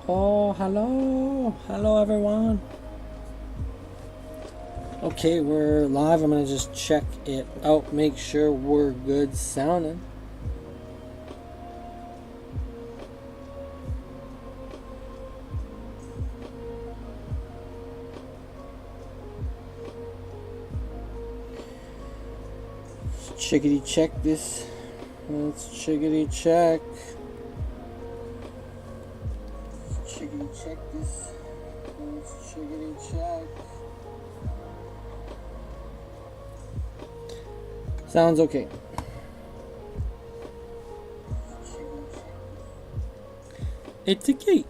Oh, hello everyone. Okay, we're live. I'm gonna just check it out, make sure we're good sounding. Chickadee check this. Let's chickadee check. Chickadee check this. Let's chickadee check. Sounds okay. It's a key.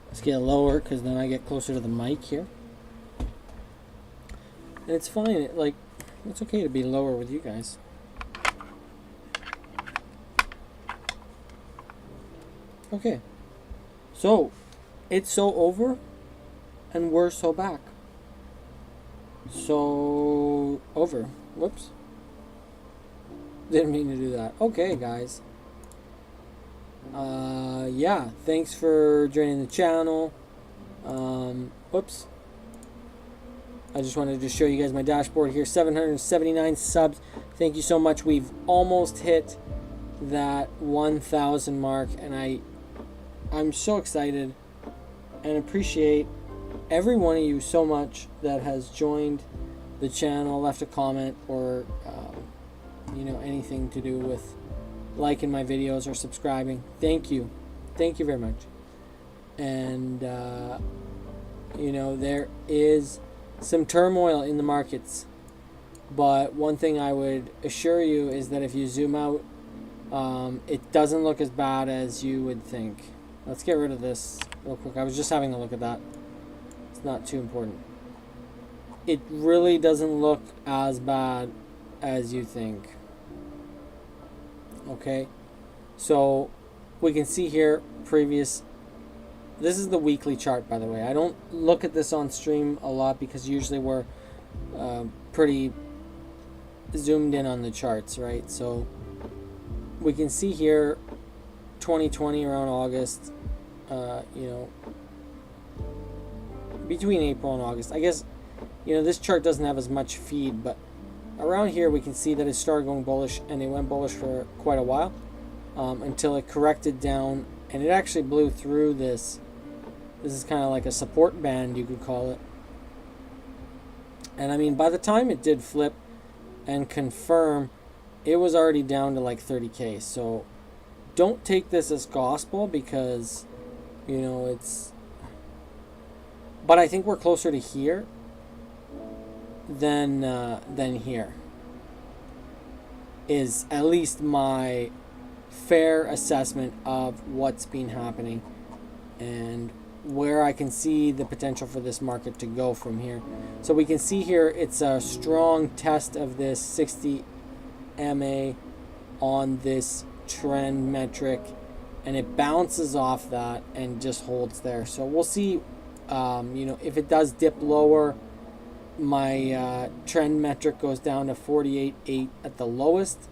Let's get lower because then I get closer to the mic here. And it's fine. It's okay to be lower with you guys. Okay. So, it's so over and we're so back. So, over. Whoops. Didn't mean to do that. Okay, guys. Yeah, thanks for joining the channel. Whoops. I just wanted to show you guys my dashboard here. 779 subs. Thank you so much. We've almost hit that 1,000 mark, and I'm so excited and appreciate every one of you so much that has joined the channel, left a comment, or anything to do with liking my videos or subscribing. Thank you very much. And there is some turmoil in the markets, but one thing I would assure you is that if you zoom out, it doesn't look as bad as you would think. Let's get rid of this real quick. I was just having a look at that. It's not too important. It really doesn't look as bad as you think. Okay, so we can see here previous. This is the weekly chart, by the way. I don't look at this on stream a lot because usually we're pretty zoomed in on the charts, right? So we can see here 2020 around August, between April and August. I guess, this chart doesn't have as much feed, but around here we can see that it started going bullish, and it went bullish for quite a while until it corrected down, and it actually blew through this. This is kind of like a support band, you could call it. And I mean, by the time it did flip and confirm, it was already down to like 30K. So don't take this as gospel because, it's... But I think we're closer to here than here. Is at least my fair assessment of what's been happening and where I can see the potential for this market to go from here. So we can see here it's a strong test of this 60 MA on this trend metric, and it bounces off that and just holds there. So we'll see if it does dip lower, my trend metric goes down to 48.8 at the lowest.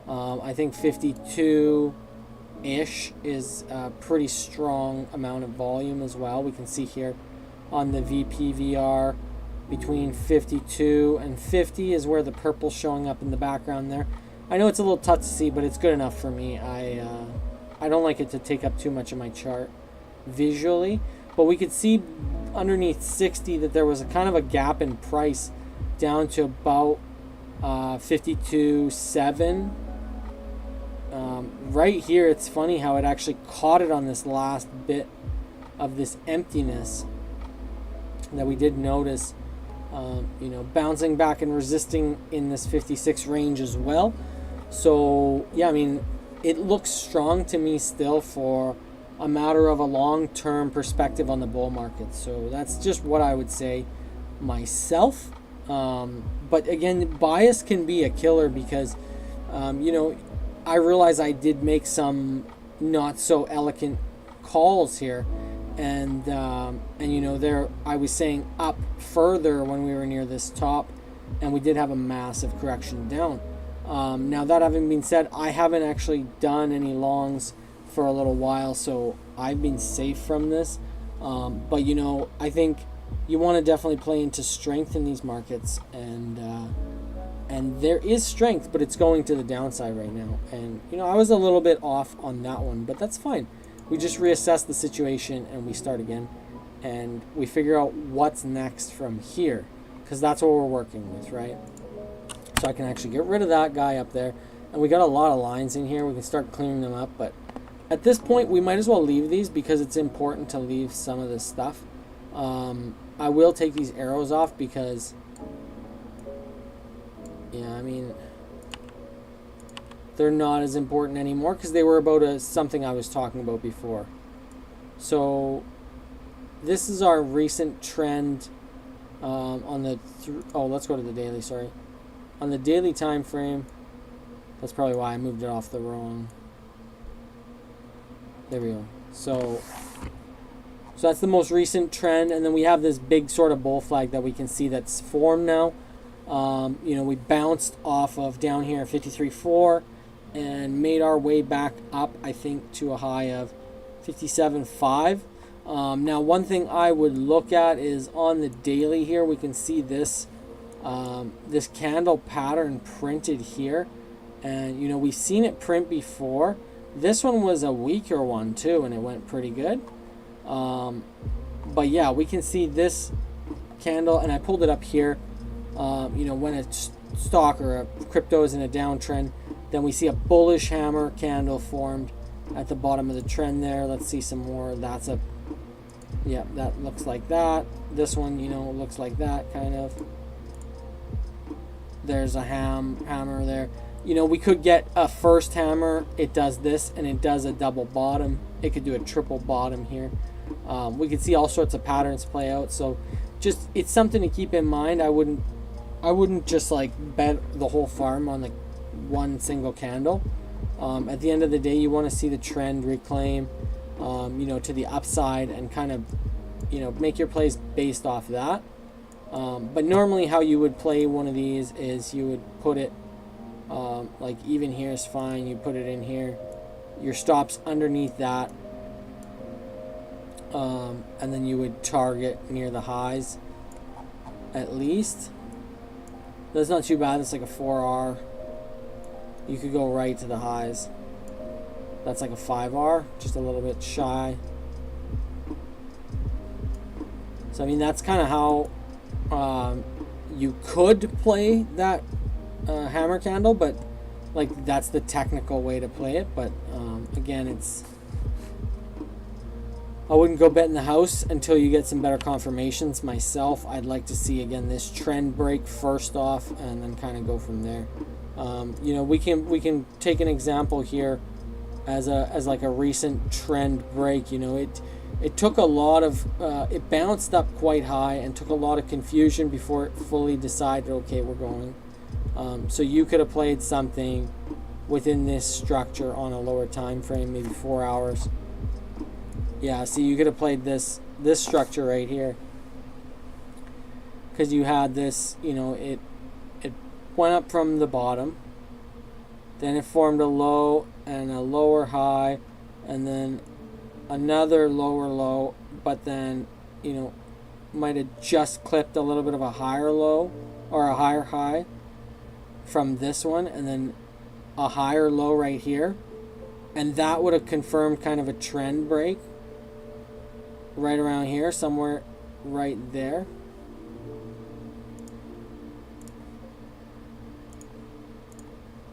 I think 52-ish is a pretty strong amount of volume as well. We can see here on the VPVR between 52 and 50 is where the purple's showing up in the background there. I know it's a little tough to see, but it's good enough for me. I don't like it to take up too much of my chart visually, but we could see underneath 60 that there was a kind of a gap in price down to about 52.7. Right here, it's funny how it actually caught it on this last bit of this emptiness that we did notice, bouncing back and resisting in this 56 range as well. So yeah, I mean, it looks strong to me still for a matter of a long-term perspective on the bull market. So that's just what I would say myself. But again, bias can be a killer because, I realize I did make some not so elegant calls here, and there I was saying up further when we were near this top, and we did have a massive correction down. Now that having been said, I haven't actually done any longs for a little while, so I've been safe from this. But you know, I think you want to definitely play into strength in these markets, and there is strength, but it's going to the downside right now. And you know, I was a little bit off on that one, but that's fine. We just reassess the situation and we start again, and we figure out what's next from here, because that's what we're working with, right? So I can actually get rid of that guy up there, and we got a lot of lines in here. We can start clearing them up, but at this point we might as well leave these because it's important to leave some of this stuff. I will take these arrows off because, yeah, I mean, they're not as important anymore because they were about something I was talking about before. So this is our recent trend on the let's go to the daily. Sorry, on the daily time frame. That's probably why I moved it off the wrong. There we go. So that's the most recent trend, and then we have this big sort of bull flag that we can see that's formed now. You know, we bounced off of down here 53.4 and made our way back up, I think, to a high of 57.5. Now, one thing I would look at is on the daily here, we can see this this candle pattern printed here, and you know, we've seen it print before. This one was a weaker one too, and it went pretty good. But yeah, we can see this candle, and I pulled it up here. You know, when a stock or a crypto is in a downtrend, then we see a bullish hammer candle formed at the bottom of the trend there. Let's see some more. That's a, yeah, that looks like that. This one, you know, looks like that kind of. There's a hammer there. You know, we could get a first hammer. It does this, and it does a double bottom. It could do a triple bottom here. We could see all sorts of patterns play out. So just, it's something to keep in mind. I wouldn't just like bet the whole farm on like one single candle. At the end of the day, you want to see the trend reclaim, you know, to the upside, and kind of, you know, make your plays based off that. But normally how you would play one of these is you would put it like even here is fine. You put it in here, your stops underneath that, and then you would target near the highs at least. That's not too bad. It's like a 4R. You could go right to the highs. That's like a 5R, just a little bit shy. So I mean, that's kind of how you could play that hammer candle, but like that's the technical way to play it. But again, it's, I wouldn't go bet in the house until you get some better confirmations. Myself, I'd like to see again this trend break first off, and then kind of go from there. You know, we can take an example here as like a recent trend break. You know, it took a lot of it bounced up quite high and took a lot of confusion before it fully decided, okay, we're going. So you could have played something within this structure on a lower time frame, maybe 4 hours. Yeah, see, you could have played this structure right here, because you had this, you know, it went up from the bottom, then it formed a low and a lower high, and then another lower low, but then, you know, might have just clipped a little bit of a higher low or a higher high from this one, and then a higher low right here, and that would have confirmed kind of a trend break right around here, somewhere right there.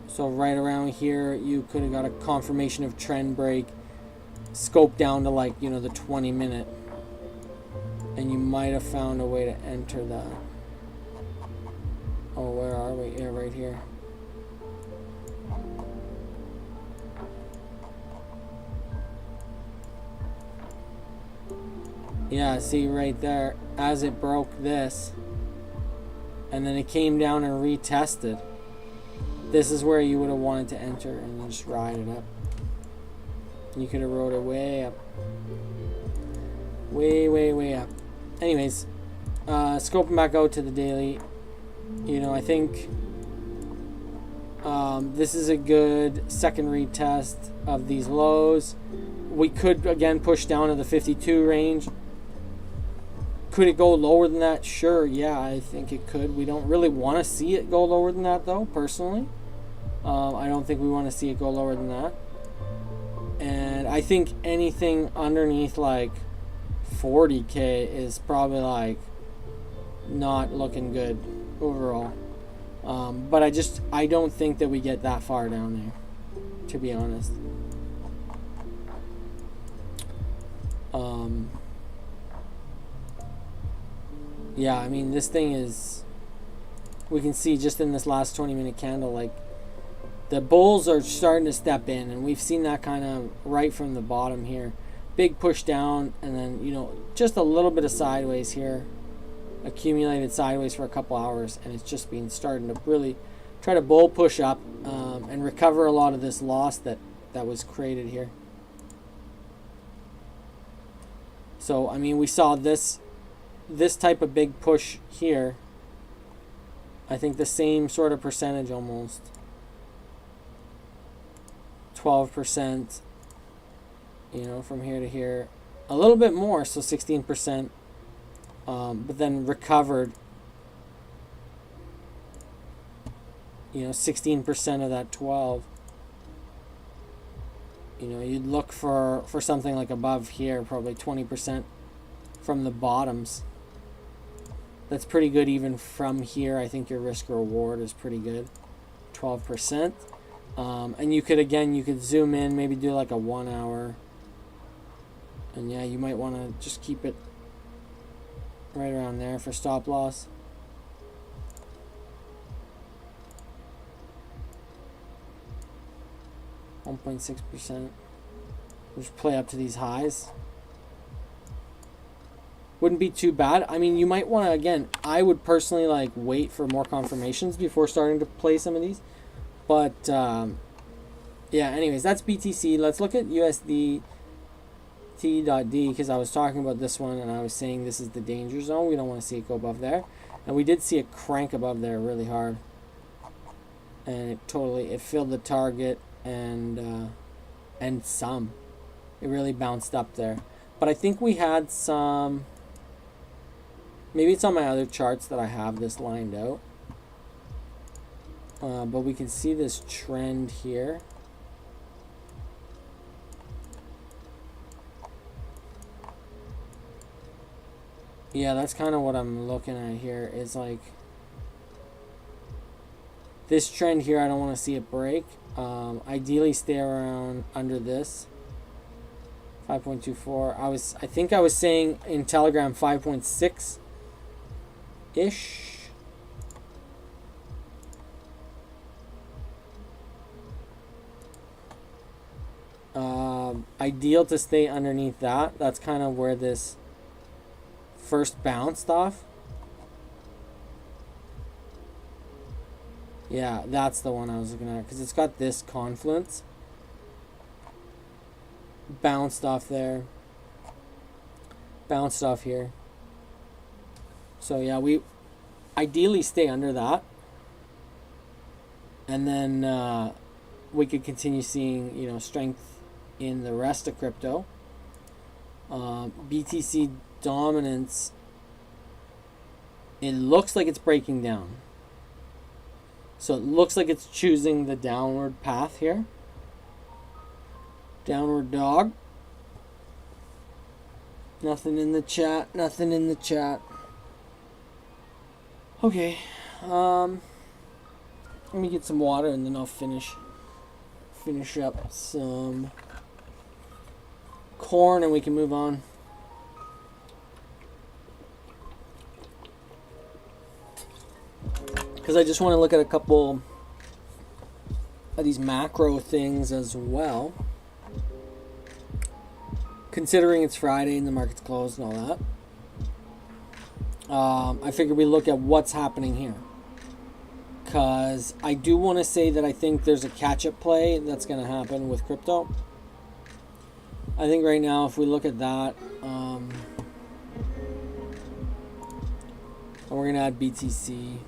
So right around here, you could have got a confirmation of trend break, scope down to like, you know, the 20-minute, and you might have found a way to enter that. Oh, where are we? Yeah, right here. Yeah, see right there, as it broke this, and then it came down and retested. This is where you would have wanted to enter and then just ride it up. You could have rode it way up. Way up. Anyways, scoping back out to the daily. You know, I think This is a good second retest of these lows. We could again push down to the 52 range. Could it go lower than that? Sure, yeah, I think it could. We don't really want to see it go lower than that, though, personally. I don't think we want to see it go lower than that. And I think anything underneath like 40K is probably like not looking good overall. But I don't think that we get that far down there, to be honest. Yeah, I mean, this thing is, we can see just in this last 20-minute candle, like, the bulls are starting to step in, and we've seen that kind of right from the bottom here. Big push down, and then, you know, just a little bit of sideways here, accumulated sideways for a couple hours, and it's just been starting to really try to bull push up and recover a lot of this loss that was created here. So, I mean, we saw this type of big push here. I think the same sort of percentage almost. 12%, you know, from here to here. A little bit more, so 16%. But then recovered, you know, 16% of that 12. You know, you'd look for something like above here, probably 20% from the bottoms. That's pretty good even from here. I think your risk reward is pretty good. 12%. And you could zoom in, maybe do like a 1 hour. And yeah, you might want to just keep it right around there for stop loss. .6%. Just play up to these highs. Wouldn't be too bad. I mean, you might want to, again, I would personally like wait for more confirmations before starting to play some of these. But yeah, anyways, that's BTC. Let's look at USD T.D, because I was talking about this one and I was saying this is the danger zone. We don't want to see it go above there. And we did see it crank above there really hard. And it filled the target and some. It really bounced up there. But I think we had some, maybe it's on my other charts that I have this lined out. But we can see this trend here. Yeah, that's kind of what I'm looking at here. Is like this trend here. I don't want to see it break. Ideally, stay around under this 5.24. I think I was saying in Telegram 5.6 ish. Ideal to stay underneath that. That's kind of where this first bounced off. Yeah, that's the one I was looking at, because it's got this confluence. Bounced off there. Bounced off here. So yeah, we ideally stay under that. And then we could continue seeing, you know, strength in the rest of crypto. BTC dominance, it looks like it's breaking down. So it looks like it's choosing the downward path here. Downward dog. Nothing in the chat. Nothing in the chat. Okay. Let me get some water and then I'll finish up some corn and we can move on. Because I just want to look at a couple of these macro things as well. Considering it's Friday and the market's closed and all that. I figured we look at what's happening here. Because I do want to say that I think there's a catch-up play that's going to happen with crypto. I think right now, if we look at that, and we're going to add BTC.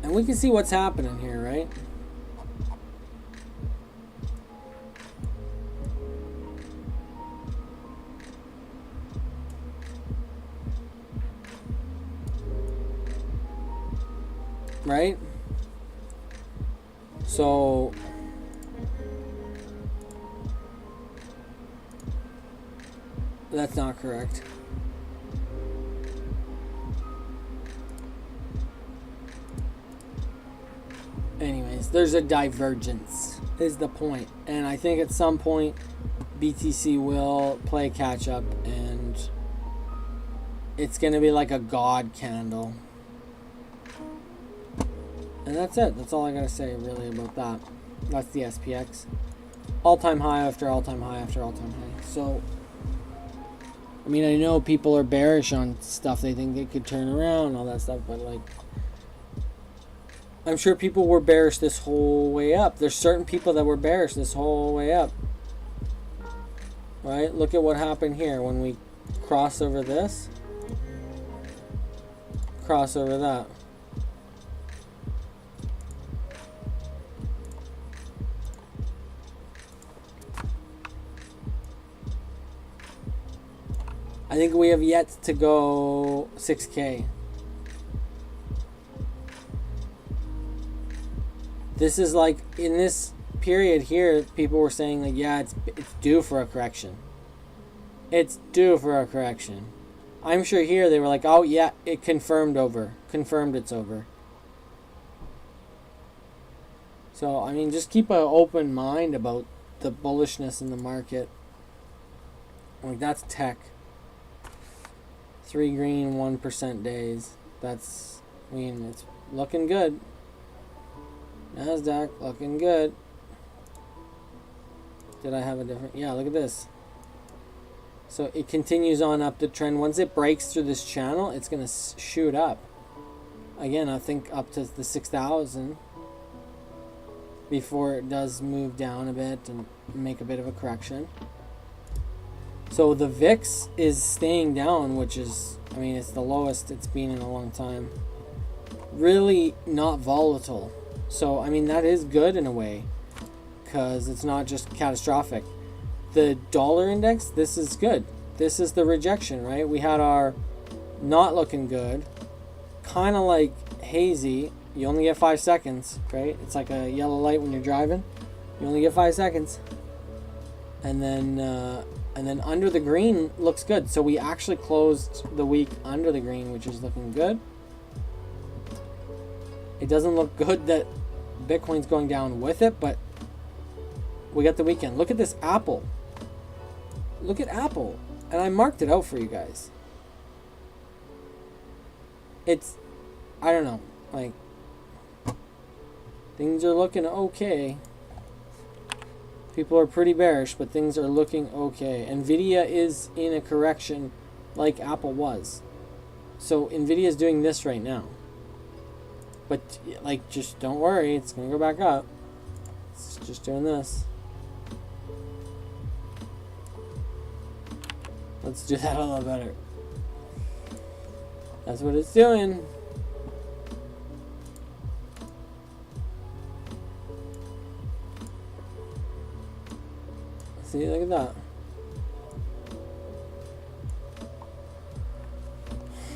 And we can see what's happening here, right? Right? So that's not correct. Anyways, there's a divergence is the point. And I think at some point BTC will play catch up and it's going to be like a God candle. And that's it. That's all I got to say really about that. That's the SPX. All-time high after all-time high after all-time high. So, I mean, I know people are bearish on stuff. They think they could turn around and all that stuff. But, like, I'm sure people were bearish this whole way up. There's certain people that were bearish this whole way up. Right? Look at what happened here when we cross over this. Cross over that. I think we have yet to go 6K. This is like, in this period here, people were saying like, yeah, it's due for a correction. It's due for a correction. I'm sure here they were like, oh yeah, it confirmed it's over. So, I mean, just keep an open mind about the bullishness in the market. Like, that's tech. 3 green, 1% days. That's, I mean, it's looking good. NASDAQ looking good. Did I have a different? Yeah, look at this. So it continues on up the trend. Once it breaks through this channel, it's going to shoot up. Again, I think up to the 6,000 before it does move down a bit and make a bit of a correction. So the VIX is staying down, which is, I mean, it's the lowest it's been in a long time. Really not volatile. So, I mean, that is good in a way because it's not just catastrophic. The dollar index, this is good. This is the rejection, right? We had our not looking good, kind of like hazy. You only get 5 seconds, right? It's like a yellow light when you're driving. You only get 5 seconds. And then under the green looks good. So we actually closed the week under the green, which is looking good. It doesn't look good that Bitcoin's going down with it, but we got the weekend. Look at this Apple. Look at Apple. And I marked it out for you guys. It's, I don't know, like, things are looking okay. People are pretty bearish, but things are looking okay. Nvidia is in a correction like Apple was. So Nvidia is doing this right now. But, like, just don't worry. It's going to go back up. It's just doing this. Let's do that a little better. That's what it's doing. See, look at that.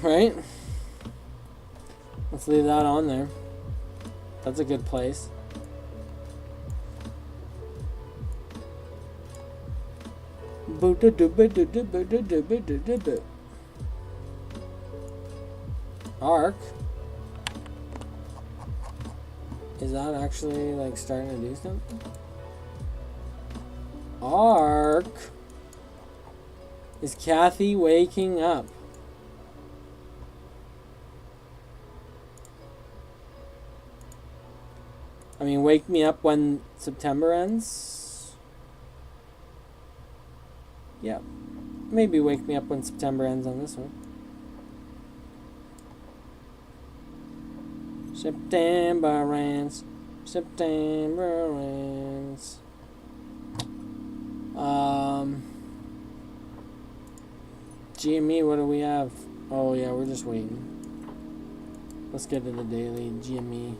Right? Let's leave that on there. That's a good place. Arc. Is that actually like starting to do something? Arc. Is Kathy waking up? I mean, wake me up when September ends. Yeah. Maybe wake me up when September ends on this one. September ends. September ends. GME, what do we have? Oh yeah, we're just waiting. Let's get to the daily GME.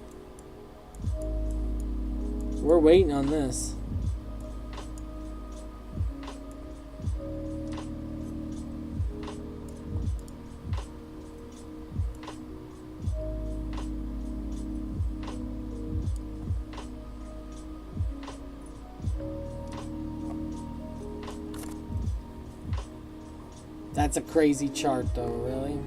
We're waiting on this. That's a crazy chart though, really.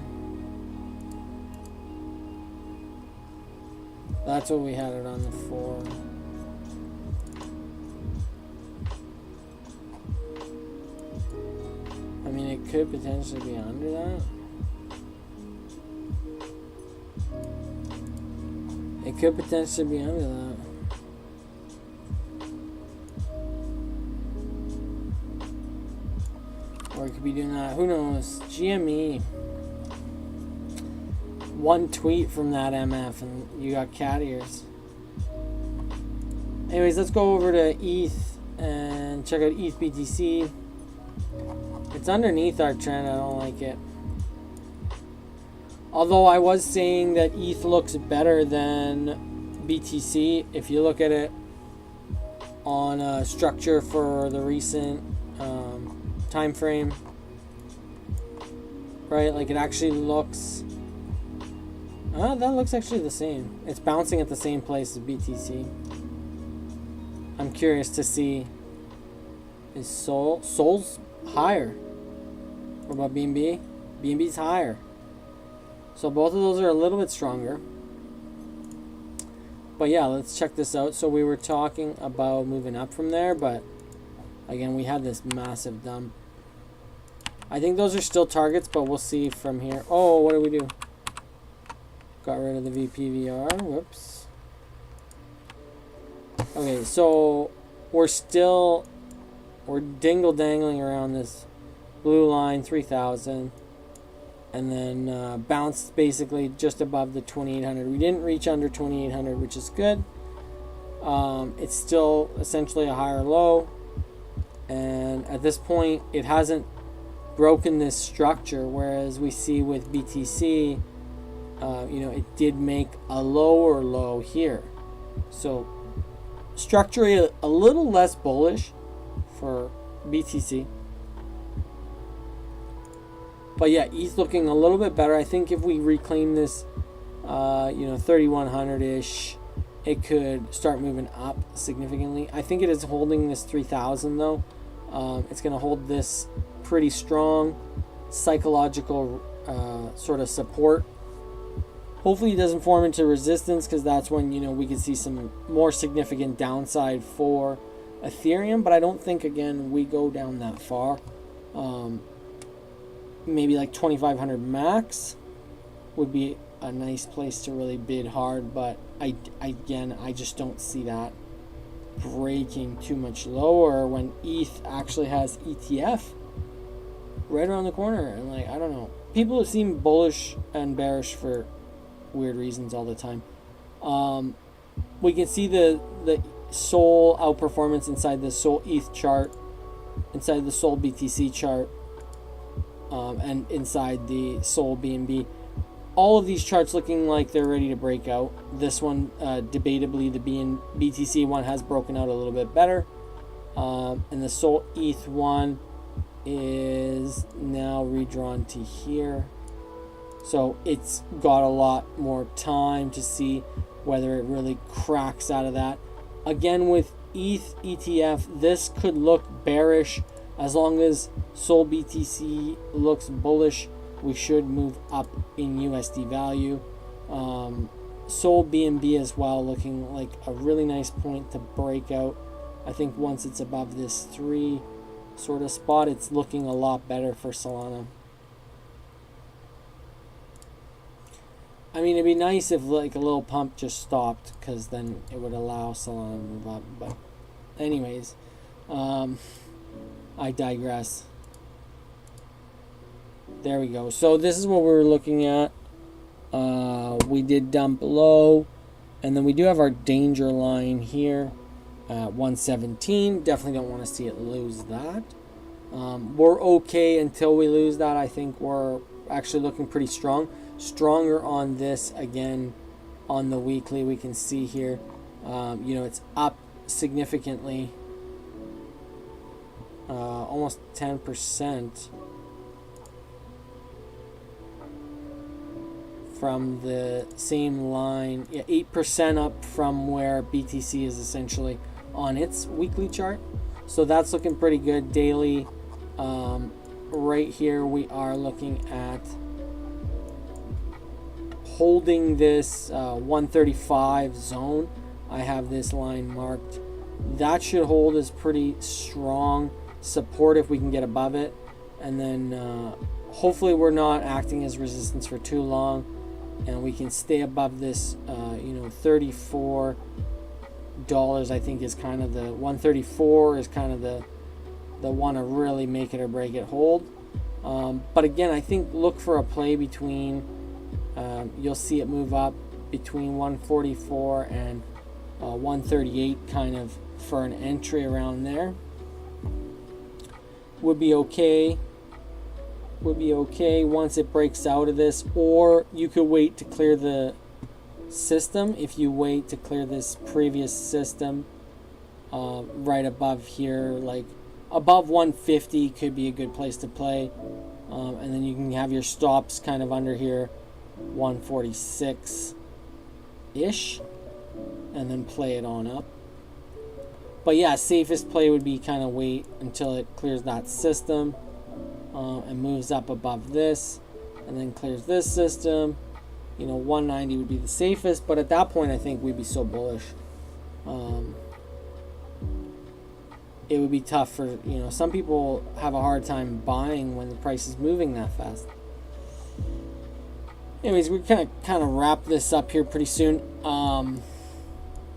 That's what we had it on the for. I mean, it could potentially be under that. It could potentially be under that. Or it could be doing that. Who knows? GME. One tweet from that MF and you got cat ears. Anyways, let's go over to ETH and check out ETH BTC. It's underneath our trend. I don't like it. Although I was saying that ETH looks better than BTC. If you look at it on a structure for the recent time frame, right? Like it actually looks. That looks actually the same. It's bouncing at the same place as BTC. I'm curious to see. Is Sol's higher? What about BNB? BNB's higher. So both of those are a little bit stronger. But yeah, let's check this out. So we were talking about moving up from there, but again, we had this massive dump. I think those are still targets, but we'll see from here. Oh, what do we do? Got rid of the VPVR. Whoops. Okay, so we're dingle dangling around this blue line, 3,000. And then bounced basically just above the 2,800. We didn't reach under 2,800, which is good. It's still essentially a higher low. And at this point, it hasn't broken this structure, whereas we see with BTC, it did make a lower low here. So structurally a little less bullish for BTC. But yeah, ETH looking a little bit better. I think if we reclaim this, 3,100-ish, it could start moving up significantly. I think it is holding this 3,000 though. It's going to hold this pretty strong psychological sort of support. Hopefully it doesn't form into resistance, because that's when, we could see some more significant downside for Ethereum. But I don't think, again, we go down that far. Maybe like 2,500 max would be a nice place to really bid hard, but I just don't see that breaking too much lower when ETH actually has ETF right around the corner. And I don't know, people seem bullish and bearish for weird reasons all the time. We can see the Sol outperformance inside the Sol ETH chart, inside the Sol BTC chart, and inside the Sol BNB. All of these charts looking like they're ready to break out. This one, debatably, the BTC one has broken out a little bit better. And the Sol ETH one is now redrawn to here. So it's got a lot more time to see whether it really cracks out of that. Again, with ETH ETF, this could look bearish. As long as Sol BTC looks bullish, we should move up in USD value. Sol BNB as well, looking like a really nice point to break out. I think once it's above this 3 sort of spot, it's looking a lot better for Solana. I mean, it'd be nice if like a little pump just stopped, because then it would allow Solana to move up. But anyways, I digress. There we go. So this is what we were looking at. We did dump low, and then we do have our danger line here at 117. Definitely don't want to see it lose that. We're okay until we lose that. I think we're actually looking pretty strong. Stronger on this again on the weekly. We can see here You know, it's up significantly, almost 10% from the same line. Yeah, 8% up from where BTC is essentially on its weekly chart. So that's looking pretty good. Daily, right here we are looking at holding this 135 zone. I have this line marked. That should hold as pretty strong support if we can get above it, and then hopefully we're not acting as resistance for too long, and we can stay above this. You know, $34 I think is kind of the 134 is kind of the one to really make it or break it hold. But again, I think look for a play between. You'll see it move up between 144 and 138 kind of for an entry around there. Would be okay once it breaks out of this, or you could wait to clear the system. If you wait to clear this previous system right above here, like above 150 could be a good place to play, and then you can have your stops kind of under here, 146 ish, and then play it on up. But yeah, safest play would be kind of wait until it clears that system and moves up above this, and then clears this system. You know, 190 would be the safest, but at that point I think we'd be so bullish. It would be tough for, you know, some people have a hard time buying when the price is moving that fast. Anyways, we're kind of wrap this up here pretty soon.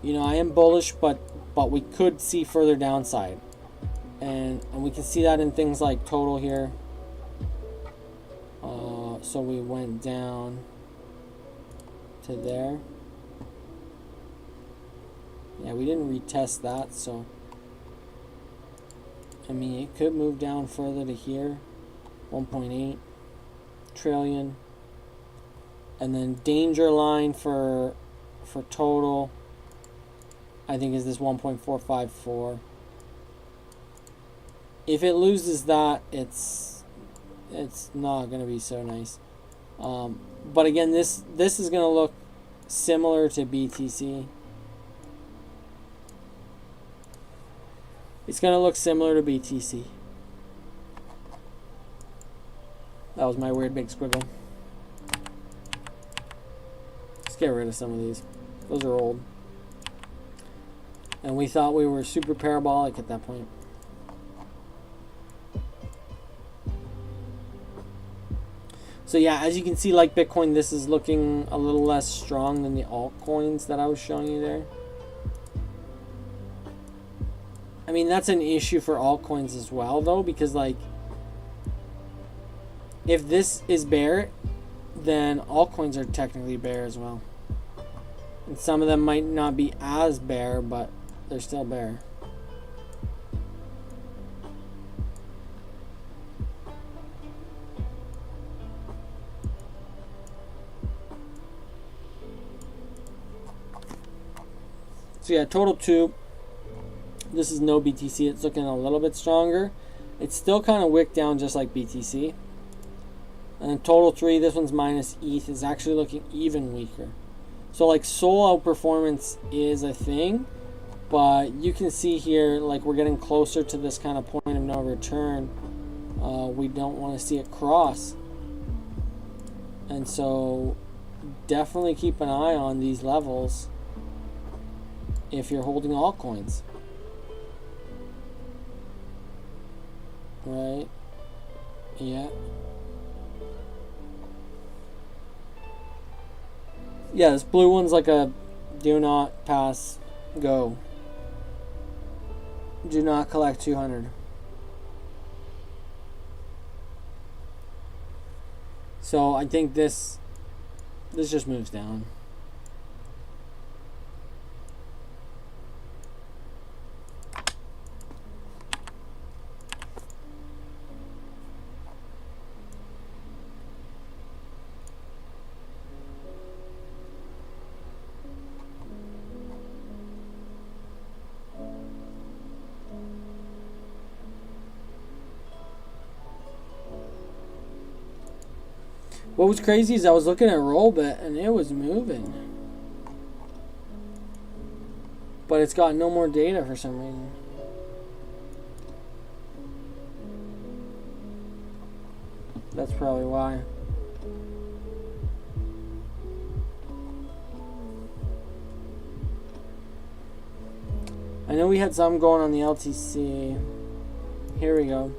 You know, I am bullish, but we could see further downside, and we can see that in things like total here. So we went down to there. Yeah, we didn't retest that, so I mean it could move down further to here, 1.8 trillion, and then danger line for total I think is this 1.454. If it loses that, it's not going to be so nice. But again, this is going to look similar to BTC. It's going to look similar to BTC. That was my weird big squiggle. Let's get rid of some of these. Those are old. And we thought we were super parabolic at that point. So yeah, as you can see, like Bitcoin, this is looking a little less strong than the altcoins that I was showing you there. I mean, that's an issue for altcoins as well, though, because like, if this is bear, then altcoins are technically bear as well. And some of them might not be as bear, but they're still bear. So yeah, total 2. This is no BTC. It's looking a little bit stronger. It's still kind of wicked down just like BTC. And then total 3, this one's minus ETH, is actually looking even weaker. So like Sol outperformance is a thing, but you can see here, like, we're getting closer to this kind of point of no return. We don't want to see it cross. And so definitely keep an eye on these levels if you're holding altcoins. Right? Yeah. Yeah, this blue one's like a do not pass go. Do not collect 200. So I think this just moves down. What was crazy is I was looking at Rollbit and it was moving. But it's got no more data for some reason. That's probably why. I know we had some going on the LTC. Here we go.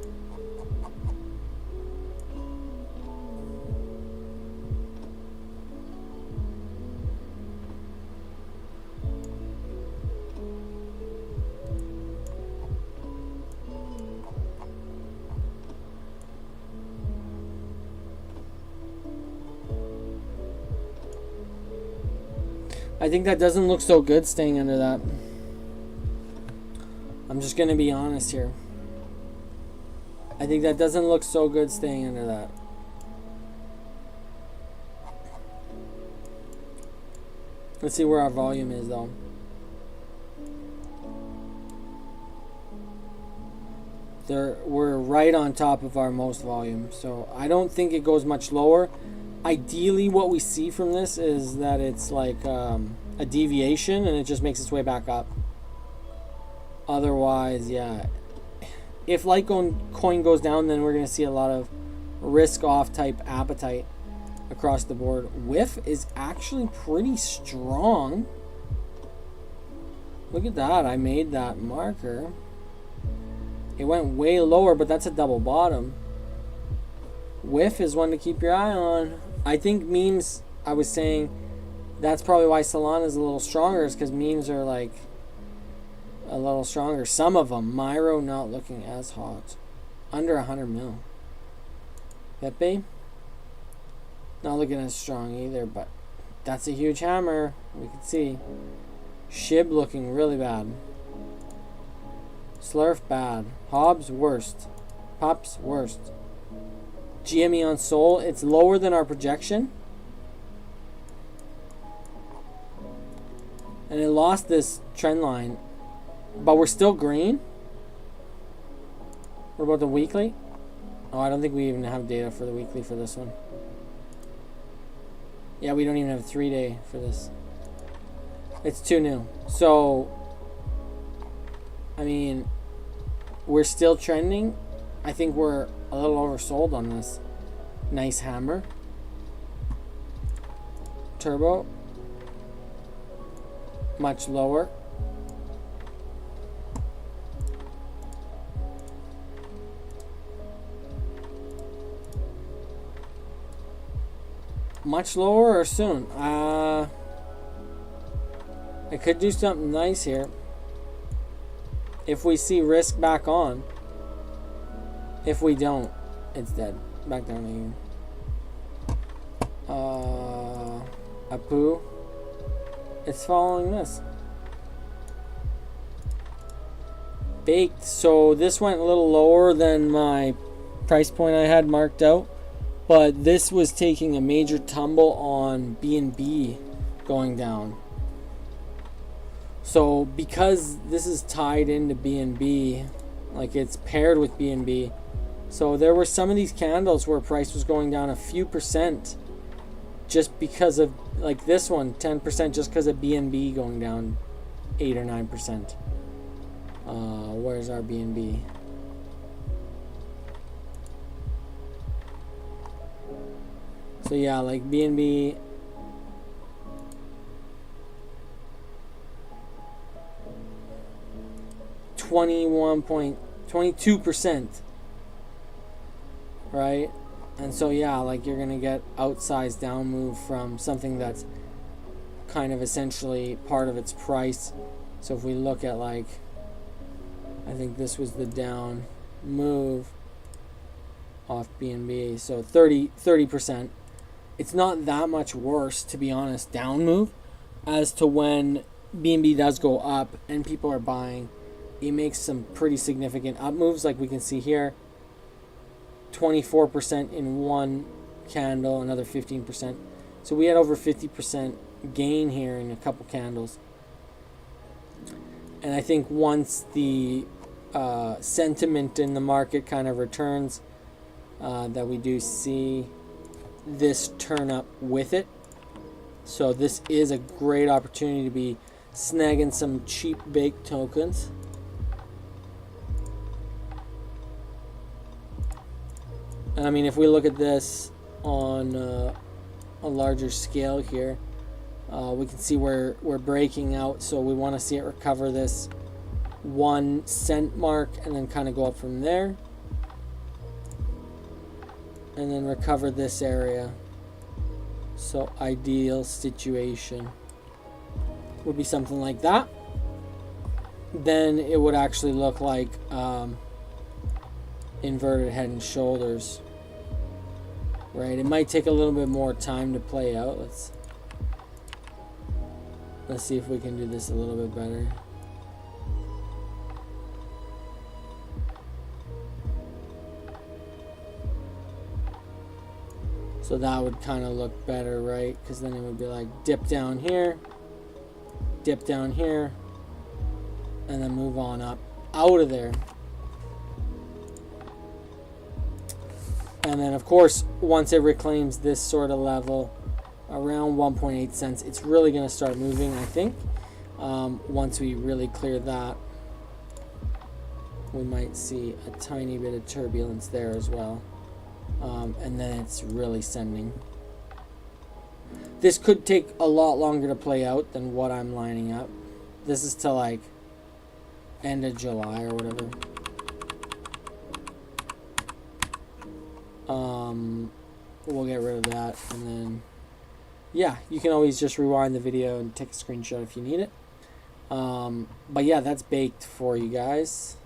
I think that doesn't look so good staying under that. I'm just going to be honest here. I think that doesn't look so good staying under that. Let's see where our volume is though. We're right on top of our most volume. So I don't think it goes much lower. Ideally what we see from this is that it's like a deviation and it just makes its way back up. Otherwise, yeah. If Litecoin goes down, then we're going to see a lot of risk off type appetite across the board. WIF is actually pretty strong. Look at that. I made that marker. It went way lower, but that's a double bottom. WIF is one to keep your eye on. I think memes, I was saying, that's probably why Solana is a little stronger, is because memes are like a little stronger. Some of them. Myro not looking as hot. Under 100 mil. Pepe not looking as strong either, but that's a huge hammer. We can see. Shib looking really bad. Slurf bad. Hobbs worst. Pops worst. GME on Sol, it's lower than our projection. And it lost this trend line. But we're still green. What about the weekly? Oh, I don't think we even have data for the weekly for this one. Yeah, we don't even have a 3-day for this. It's too new. So, I mean, we're still trending. I think we're a little oversold on this. Nice hammer. Turbo. Much lower. Much lower or soon? It could do something nice here. If we see risk back on. If we don't, it's dead. Back down again. Apu. It's following this. Baked. So this went a little lower than my price point I had marked out. But this was taking a major tumble on BNB going down. So because this is tied into BNB, like it's paired with BNB, so there were some of these candles where price was going down a few percent just because of, like this one, 10% just because of BNB going down 8 or 9%. Where's our BNB? So yeah, like BNB, $21.22%, right? And so yeah, like you're gonna get outsized down move from something that's kind of essentially part of its price. So if we look at, like, I think this was the down move off BNB, so 30%. It's not that much worse, to be honest, down move, as to when BNB does go up and people are buying. It makes some pretty significant up moves, like we can see here. 24% in one candle, another 15%. So we had over 50% gain here in a couple candles. And I think once the sentiment in the market kind of returns, that we do see this turn up with it. So this is a great opportunity to be snagging some cheap baked tokens. And I mean, if we look at this on a larger scale here, we can see we're breaking out. So we want to see it recover this 1 cent mark and then kind of go up from there. And then recover this area. So ideal situation would be something like that. Then it would actually look like inverted head and shoulders. Right, it might take a little bit more time to play out. Let's see if we can do this a little bit better. So that would kind of look better, right? Because then it would be like dip down here, and then move on up out of there. And then, of course, once it reclaims this sort of level, around 1.8 cents, it's really going to start moving, I think. Once we really clear that, we might see a tiny bit of turbulence there as well. And then it's really sending. This could take a lot longer to play out than what I'm lining up. This is to like end of July or whatever. We'll get rid of that, and then yeah, you can always just rewind the video and take a screenshot if you need it. But yeah, that's baked for you guys.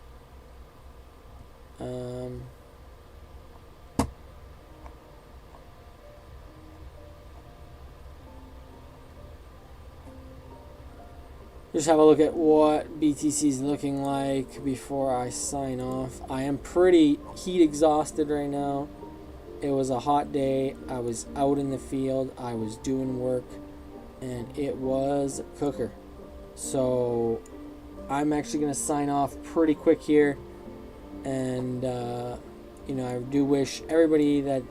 Just have a look at what BTC is looking like before I sign off. I am pretty heat exhausted right now. It was a hot day. I was out in the field. I was doing work, and it was a cooker. So I'm actually going to sign off pretty quick here. And, you know, I do wish everybody that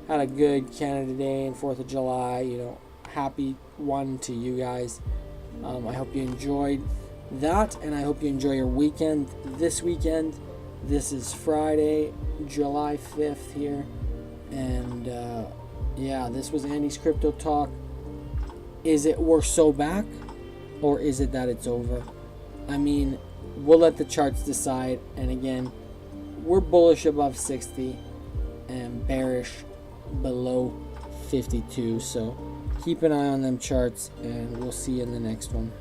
had a good Canada Day and 4th of July, you know, happy one to you guys. I hope you enjoyed that, and I hope you enjoy your weekend this weekend. This is Friday, July 5th here, and yeah, this was Andy's Crypto Talk. Is it we're so back, or is it that it's over? I mean, we'll let the charts decide, and again, we're bullish above 60 and bearish below 52, so keep an eye on them charts, and we'll see you in the next one.